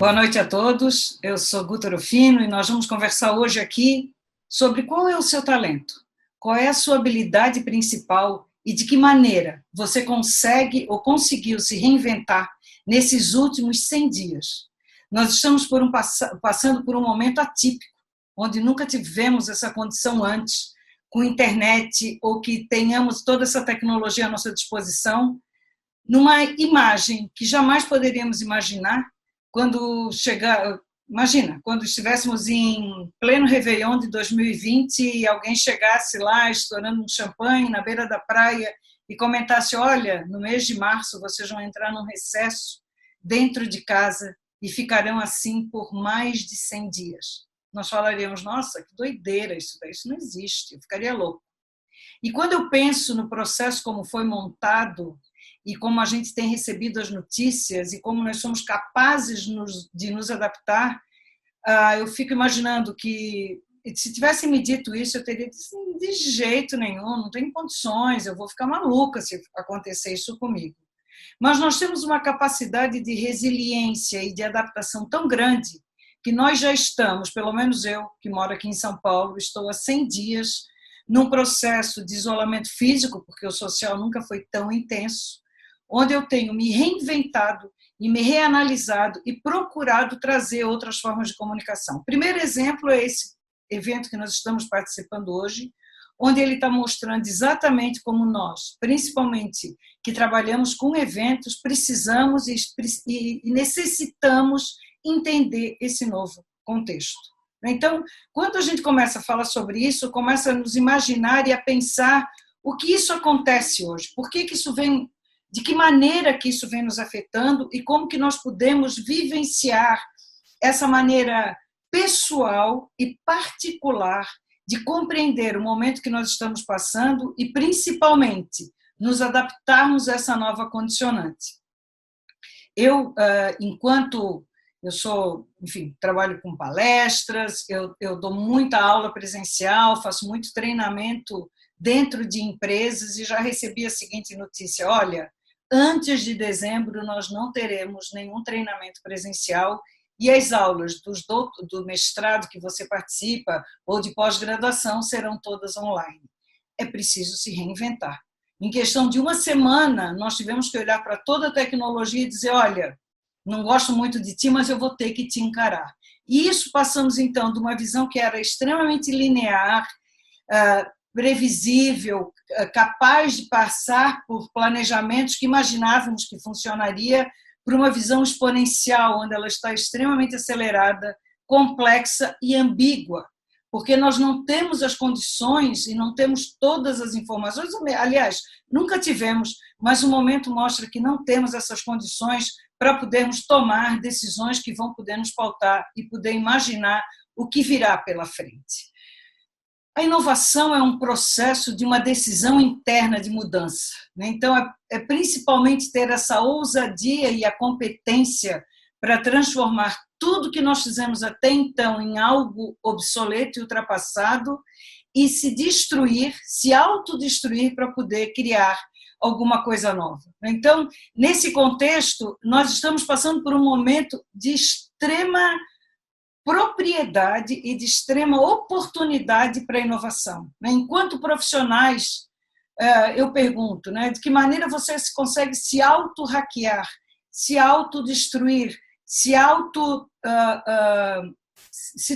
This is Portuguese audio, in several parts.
Boa noite a todos, eu sou Guta Rufino e nós vamos conversar hoje aqui sobre qual é o seu talento, qual é a sua habilidade principal e de que maneira você consegue ou conseguiu se reinventar nesses últimos 100 dias. Nós estamos passando por um momento atípico, onde nunca tivemos essa condição antes, com internet ou que tenhamos toda essa tecnologia à nossa disposição, numa imagem que jamais poderíamos imaginar quando chegar. Imagina, quando estivéssemos em pleno Réveillon de 2020 e alguém chegasse lá estourando um champanhe na beira da praia e comentasse: olha, no mês de março vocês vão entrar num recesso dentro de casa e ficarão assim por mais de 100 dias. Nós falaríamos: nossa, que doideira isso daí, isso não existe, eu ficaria louco. E quando eu penso no processo como foi montado e como a gente tem recebido as notícias e como nós somos capazes de nos adaptar, eu fico imaginando que, se tivessem me dito isso, eu teria dito: de jeito nenhum, não tem condições, eu vou ficar maluca se acontecer isso comigo. Mas nós temos uma capacidade de resiliência e de adaptação tão grande que nós já estamos, pelo menos eu, que moro aqui em São Paulo, estou há 100 dias num processo de isolamento físico, porque o social nunca foi tão intenso, onde eu tenho me reinventado e me reanalisado e procurado trazer outras formas de comunicação. O primeiro exemplo é esse evento que nós estamos participando hoje, onde ele está mostrando exatamente como nós, principalmente que trabalhamos com eventos, precisamos e necessitamos entender esse novo contexto. Então, quando a gente começa a falar sobre isso, começa a nos imaginar e a pensar o que isso acontece hoje, por que isso vem, de que maneira que isso vem nos afetando e como que nós podemos vivenciar essa maneira pessoal e particular de compreender o momento que nós estamos passando e, principalmente, nos adaptarmos a essa nova condicionante. Eu, enquanto eu sou, enfim, trabalho com palestras, eu dou muita aula presencial, faço muito treinamento dentro de empresas e já recebi a seguinte notícia: olha, antes de dezembro nós não teremos nenhum treinamento presencial e as aulas do mestrado que você participa ou de pós-graduação serão todas online. É preciso se reinventar. Em questão de uma semana, nós tivemos que olhar para toda a tecnologia e dizer: olha, não gosto muito de ti, mas eu vou ter que te encarar. E isso passamos, então, de uma visão que era extremamente linear, previsível, capaz de passar por planejamentos que imaginávamos que funcionaria, para uma visão exponencial, onde ela está extremamente acelerada, complexa e ambígua, porque nós não temos as condições e não temos todas as informações, aliás, nunca tivemos, mas o momento mostra que não temos essas condições para podermos tomar decisões que vão poder nos pautar e poder imaginar o que virá pela frente. A inovação é um processo de uma decisão interna de mudança. Então, é principalmente ter essa ousadia e a competência para transformar tudo que nós fizemos até então em algo obsoleto e ultrapassado e se destruir, se autodestruir para poder criar alguma coisa nova. Então, nesse contexto, nós estamos passando por um momento de extrema propriedade e de extrema oportunidade para a inovação. Enquanto profissionais, eu pergunto, de que maneira você consegue se auto-hackear, se autodestruir, se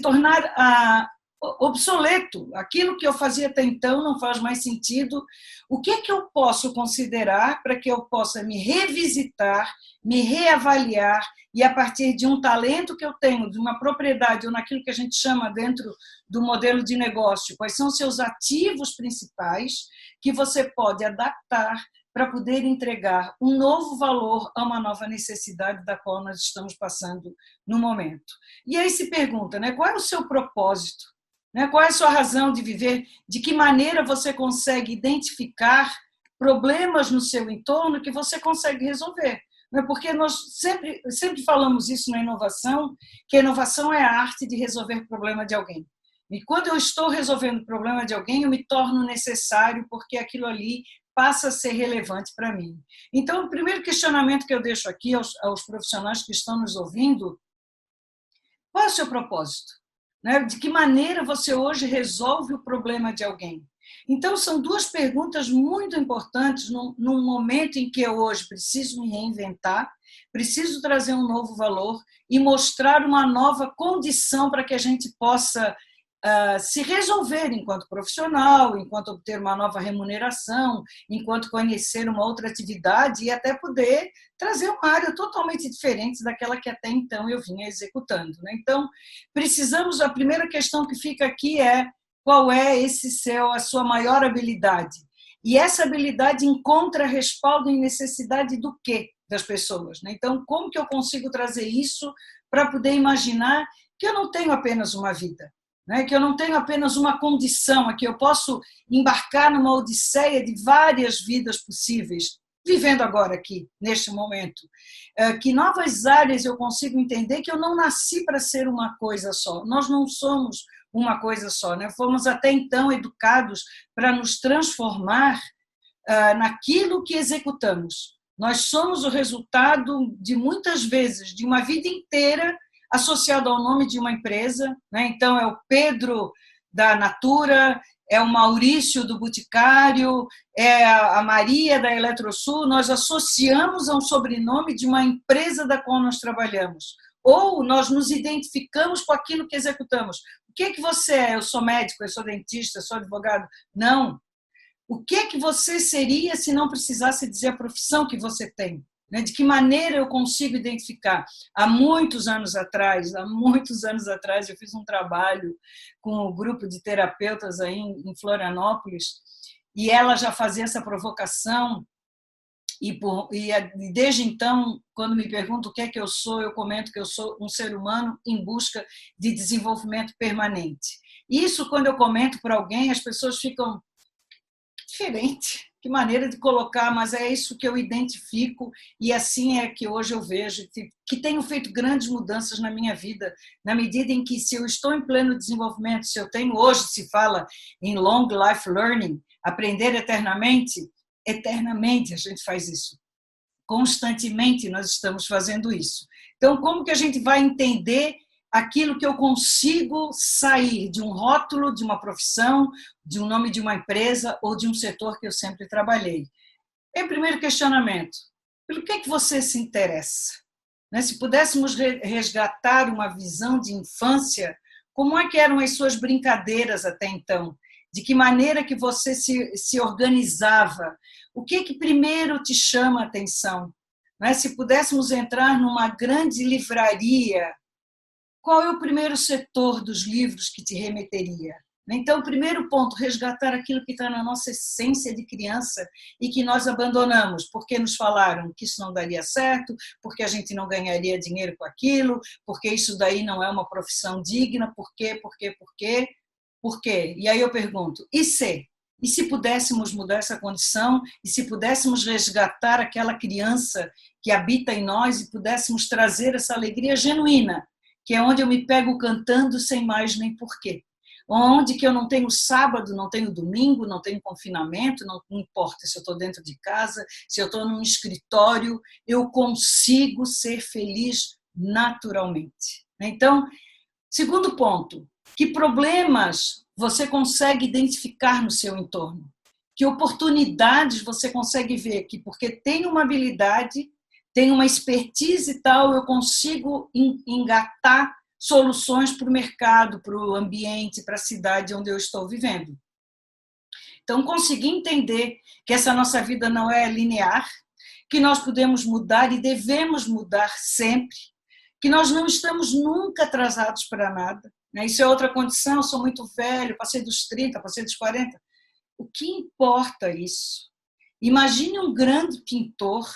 tornar obsoleto. Aquilo que eu fazia até então não faz mais sentido. O que é que eu posso considerar para que eu possa me revisitar, me reavaliar e, a partir de um talento que eu tenho, de uma propriedade ou naquilo que a gente chama dentro do modelo de negócio, quais são os seus ativos principais que você pode adaptar para poder entregar um novo valor a uma nova necessidade da qual nós estamos passando no momento. E aí se pergunta, qual é o seu propósito? Qual é a sua razão de viver? De que maneira você consegue identificar problemas no seu entorno que você consegue resolver? Porque nós sempre falamos isso na inovação, que a inovação é a arte de resolver o problema de alguém. E quando eu estou resolvendo o problema de alguém, eu me torno necessário, porque aquilo ali passa a ser relevante para mim. Então, o primeiro questionamento que eu deixo aqui aos profissionais que estão nos ouvindo Qual é o seu propósito? Né? De que maneira você hoje resolve o problema de alguém? Então, são duas perguntas muito importantes num momento em que eu hoje preciso me reinventar, preciso trazer um novo valor e mostrar uma nova condição para que a gente possa se resolver enquanto profissional, enquanto obter uma nova remuneração, enquanto conhecer uma outra atividade e até poder trazer uma área totalmente diferente daquela que até então eu vinha executando. Né? Então, precisamos, a primeira questão que fica aqui é qual é a sua maior habilidade? E essa habilidade encontra respaldo em necessidade do quê das pessoas? Né? Então, como que eu consigo trazer isso para poder imaginar que eu não tenho apenas uma vida? Né, que eu não tenho apenas uma condição, que eu posso embarcar numa odisseia de várias vidas possíveis, vivendo agora aqui, neste momento. Que novas áreas eu consigo entender que eu não nasci para ser uma coisa só. Nós não somos uma coisa só. Né? Fomos até então educados para nos transformar naquilo que executamos. Nós somos o resultado de muitas vezes, de uma vida inteira associado ao nome de uma empresa, né? Então é o Pedro da Natura, é o Maurício do Boticário, é a Maria da Eletrosul, nós associamos a um sobrenome de uma empresa da qual nós trabalhamos, ou nós nos identificamos com aquilo que executamos. O que é que você é? Eu sou médico, eu sou dentista, eu sou advogado? Não. O que é que você seria se não precisasse dizer a profissão que você tem? De que maneira eu consigo identificar? Há muitos anos atrás, eu fiz um trabalho com um grupo de terapeutas aí em Florianópolis e ela já fazia essa provocação e desde então, quando me perguntam o que é que eu sou, eu comento que eu sou um ser humano em busca de desenvolvimento permanente. Isso, quando eu comento para alguém, as pessoas ficam diferente, que maneira de colocar, mas é isso que eu identifico e assim é que hoje eu vejo que tenho feito grandes mudanças na minha vida, na medida em que se eu estou em pleno desenvolvimento, se eu tenho, hoje se fala em long life learning, aprender eternamente a gente faz isso, constantemente nós estamos fazendo isso. Então, como que a gente vai entender aquilo que eu consigo sair de um rótulo, de uma profissão, de um nome de uma empresa ou de um setor que eu sempre trabalhei? Primeiro questionamento, pelo que é que você se interessa? Se pudéssemos resgatar uma visão de infância, como é que eram as suas brincadeiras até então? De que maneira que você se organizava? O que é que primeiro te chama a atenção? Se pudéssemos entrar numa grande livraria, qual é o primeiro setor dos livros que te remeteria? Então, o primeiro ponto, resgatar aquilo que está na nossa essência de criança e que nós abandonamos, porque nos falaram que isso não daria certo, porque a gente não ganharia dinheiro com aquilo, porque isso daí não é uma profissão digna, por quê? Por quê? E aí eu pergunto, e se pudéssemos mudar essa condição, e se pudéssemos resgatar aquela criança que habita em nós e pudéssemos trazer essa alegria genuína, que é onde eu me pego cantando sem mais nem porquê. Onde que eu não tenho sábado, não tenho domingo, não tenho confinamento, não importa se eu estou dentro de casa, se eu estou num escritório, eu consigo ser feliz naturalmente. Então, segundo ponto, que problemas você consegue identificar no seu entorno? Que oportunidades você consegue ver que porque tem uma habilidade, tem uma expertise e tal, eu consigo engatar soluções para o mercado, para o ambiente, para a cidade onde eu estou vivendo. Então, conseguir entender que essa nossa vida não é linear, que nós podemos mudar e devemos mudar sempre, que nós não estamos nunca atrasados para nada. Isso é outra condição, eu sou muito velho, passei dos 30, passei dos 40. O que importa isso? Imagine um grande pintor,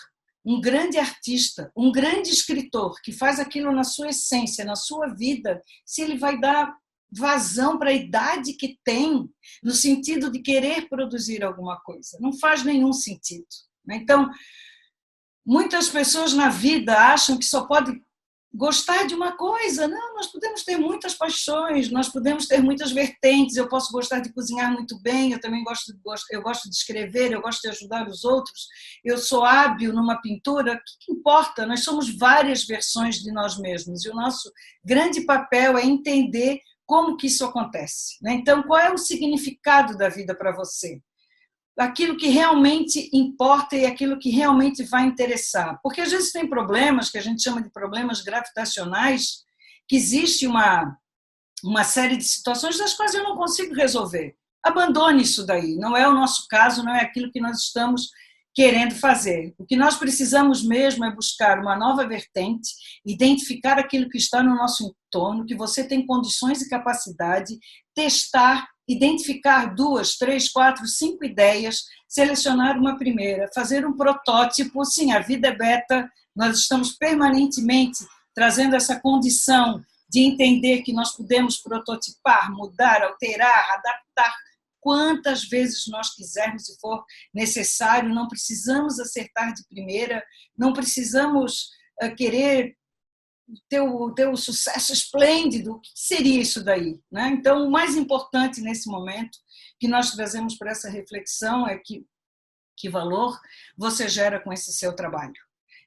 um grande artista, um grande escritor que faz aquilo na sua essência, na sua vida, se ele vai dar vazão para a idade que tem, no sentido de querer produzir alguma coisa. Não faz nenhum sentido. Então, muitas pessoas na vida acham que só pode gostar de uma coisa. Não, nós podemos ter muitas paixões, nós podemos ter muitas vertentes. Eu posso gostar de cozinhar muito bem, eu também eu gosto de escrever, eu gosto de ajudar os outros, eu sou hábil numa pintura. O que importa? Nós somos várias versões de nós mesmos, e o nosso grande papel é entender como que isso acontece. Então, qual é o significado da vida para você? Aquilo que realmente importa e aquilo que realmente vai interessar. Porque às vezes tem problemas, que a gente chama de problemas gravitacionais, que existe uma série de situações das quais eu não consigo resolver. Abandone isso daí, não é o nosso caso, não é aquilo que nós estamos querendo fazer. O que nós precisamos mesmo é buscar uma nova vertente, identificar aquilo que está no nosso entorno, que você tem condições e capacidade, testar, identificar 2, 3, 4, 5 ideias, selecionar uma primeira, fazer um protótipo. Sim, a vida é beta, nós estamos permanentemente trazendo essa condição de entender que nós podemos prototipar, mudar, alterar, adaptar quantas vezes nós quisermos e for necessário. Não precisamos acertar de primeira, não precisamos querer ter o sucesso esplêndido. O que seria isso daí? Né? Então, o mais importante nesse momento que nós trazemos para essa reflexão é que valor você gera com esse seu trabalho.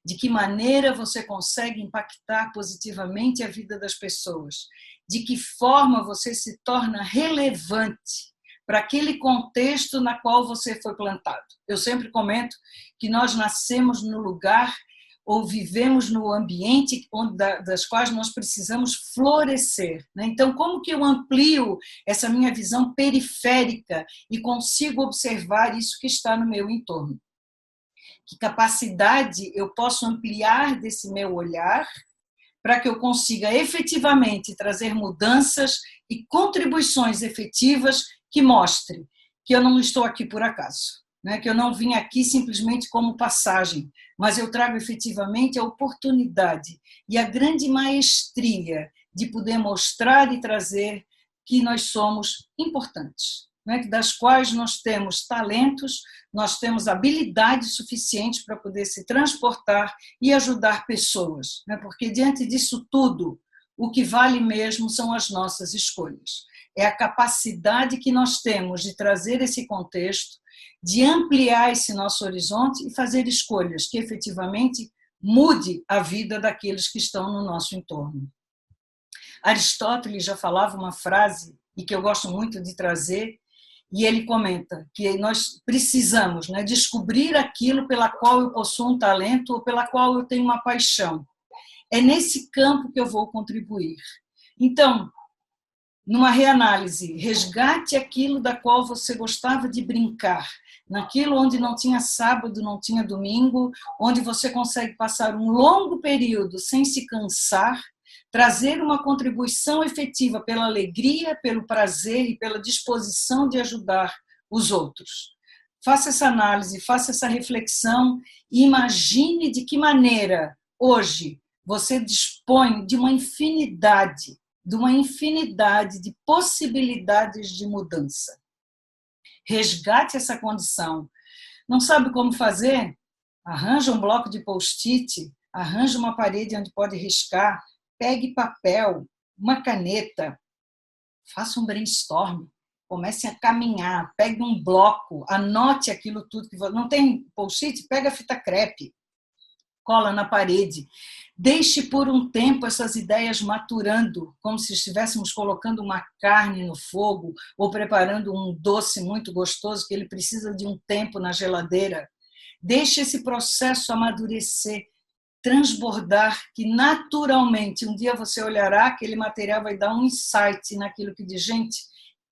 De que maneira você consegue impactar positivamente a vida das pessoas? De que forma você se torna relevante para aquele contexto na qual você foi plantado? Eu sempre comento que nós nascemos no lugar ou vivemos no ambiente das quais nós precisamos florescer. Então, como que eu amplio essa minha visão periférica e consigo observar isso que está no meu entorno? Que capacidade eu posso ampliar desse meu olhar para que eu consiga efetivamente trazer mudanças e contribuições efetivas que mostrem que eu não estou aqui por acaso, né? Que eu não vim aqui simplesmente como passagem, mas eu trago efetivamente a oportunidade e a grande maestria de poder mostrar e trazer que nós somos importantes, né? Das quais nós temos talentos, nós temos habilidade suficiente para poder se transportar e ajudar pessoas, né? Porque diante disso tudo, o que vale mesmo são as nossas escolhas. É a capacidade que nós temos de trazer esse contexto, de ampliar esse nosso horizonte e fazer escolhas que efetivamente mude a vida daqueles que estão no nosso entorno. Aristóteles já falava uma frase, e que eu gosto muito de trazer, e ele comenta que nós precisamos, né, descobrir aquilo pela qual eu possuo um talento ou pela qual eu tenho uma paixão. É nesse campo que eu vou contribuir. Então, numa reanálise, resgate aquilo da qual você gostava de brincar, naquilo onde não tinha sábado, não tinha domingo, onde você consegue passar um longo período sem se cansar, trazer uma contribuição efetiva pela alegria, pelo prazer e pela disposição de ajudar os outros. Faça essa análise, faça essa reflexão e imagine de que maneira hoje você dispõe de uma infinidade de possibilidades de mudança. Resgate essa condição. Não sabe como fazer? Arranja um bloco de post-it, arranja uma parede onde pode riscar, pegue papel, uma caneta, faça um brainstorm, comece a caminhar, pegue um bloco, anote aquilo tudo que você... Não tem post-it? Pega a fita crepe, cola na parede. Deixe por um tempo essas ideias maturando, como se estivéssemos colocando uma carne no fogo ou preparando um doce muito gostoso que ele precisa de um tempo na geladeira. Deixe esse processo amadurecer, transbordar, que naturalmente um dia você olhará aquele material, vai dar um insight naquilo que diz, gente,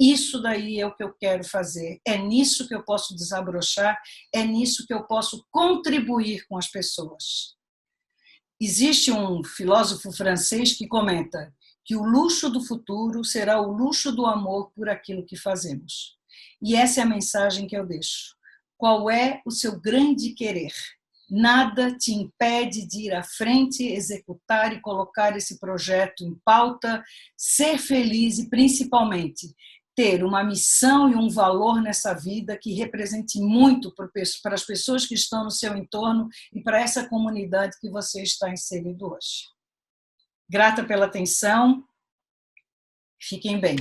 isso daí é o que eu quero fazer, é nisso que eu posso desabrochar, é nisso que eu posso contribuir com as pessoas. Existe um filósofo francês que comenta que o luxo do futuro será o luxo do amor por aquilo que fazemos. E essa é a mensagem que eu deixo. Qual é o seu grande querer? Nada te impede de ir à frente, executar e colocar esse projeto em pauta, ser feliz e, principalmente, ter uma missão e um valor nessa vida que represente muito para as pessoas que estão no seu entorno e para essa comunidade que você está inserido hoje. Grata pela atenção. Fiquem bem.